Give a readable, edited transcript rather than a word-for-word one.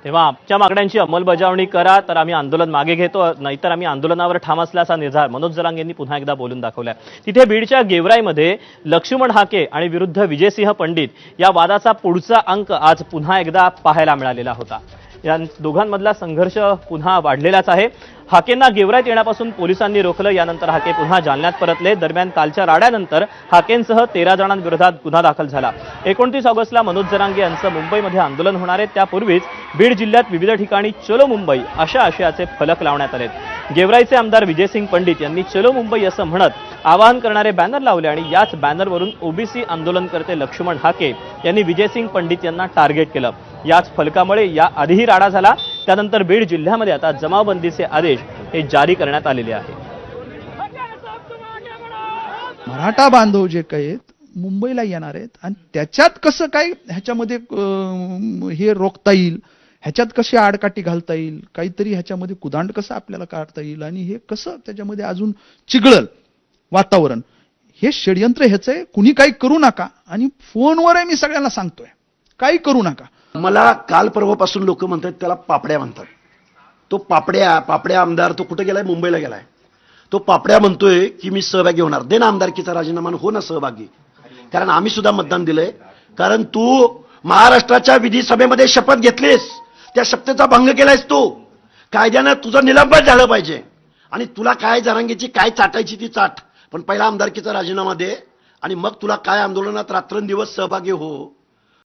तेव्हा आमच्या मागण्यांची अंमलबजावणी करा, तर आम्ही आंदोलन मागे घेतो, नाहीतर आम्ही आंदोलनावर ठाम असल्याचा निर्धार मनोज जरांगे यांनी पुन्हा एकदा बोलून दाखवलाय। तिथे बीडच्या गेवराईमध्ये लक्ष्मण हाके आणि विरुद्ध विजयसिंह पंडित या वादाचा पुढचा अंक आज पुन्हा एकदा पाहायला मिळालेला होता। या दोघांमधला संघर्ष पुन्हा वाढलेलाच आहे। हाकेंना गेवराईत येण्यापासून पोलिसांनी रोखलं, यानंतर हाके पुन्हा जालन्यात परतले। दरम्यान कालच्या राड्यानंतर हाकेंसह 13 जणांविरोधात गुन्हा दाखल झाला। 29 ऑगस्टला मनोज जरांगे यांचं मुंबईमध्ये आंदोलन होणार आहे, त्यापूर्वीच बीड जिल्ह्यात विविध ठिकाणी चलो मुंबई अशा आशयाचे फलक लावण्यात आले। गेवराईचे आमदार विजयसिंग पंडित यांनी चलो मुंबई असं म्हणत आवाहन करणारे बॅनर लावले आणि याच बॅनरवरून ओबीसी आंदोलनकर्ते लक्ष्मण हाके यांनी विजयसिंग पंडित यांना टार्गेट केलं। याच फलकामुळे या आधीही राडा झाला, त्यानंतर बीड जिल्ह्यामध्ये आता जमावबंदीचे आदेश हे जारी करण्यात आलेले आहे। मराठा बांधव जे काही आहेत मुंबईला येणार आहेत आणि त्याच्यात कसं काय ह्याच्यामध्ये हे रोखता येईल, ह्याच्यात कशी आडकाठी घालता येईल, काहीतरी ह्याच्यामध्ये कुदांड कसं आपल्याला काढता येईल आणि हे कसं त्याच्यामध्ये अजून चिघळल वातावरण, हे षडयंत्र ह्याचं आहे। कुणी काही करू नका आणि फोनवर आहे मी सगळ्यांना सांगतोय, काही करू नका। मला काल परवापासून लोक म्हणतात त्याला पापड्या म्हणतात। तो पापड्या आमदार तो कुठे गेलाय? मुंबईला गेलाय। तो पापड्या म्हणतोय की मी सहभागी होणार। दे ना आमदारकीचा राजीनामा, हो ना सहभागी, कारण आम्ही सुद्धा मतदान दिलंय। कारण तू महाराष्ट्राच्या विधिसभेमध्ये शपथ घेतलीस, त्या शपथेचा भंग केलायस तू। कायद्यानं तुझं निलंबन झालं पाहिजे आणि तुला काय जरांगेची काय चाटायची ती चाट, पण पहिला आमदारकीचा राजीनामा दे आणि मग तुला काय आंदोलनात रात्रंदिवस सहभागी हो।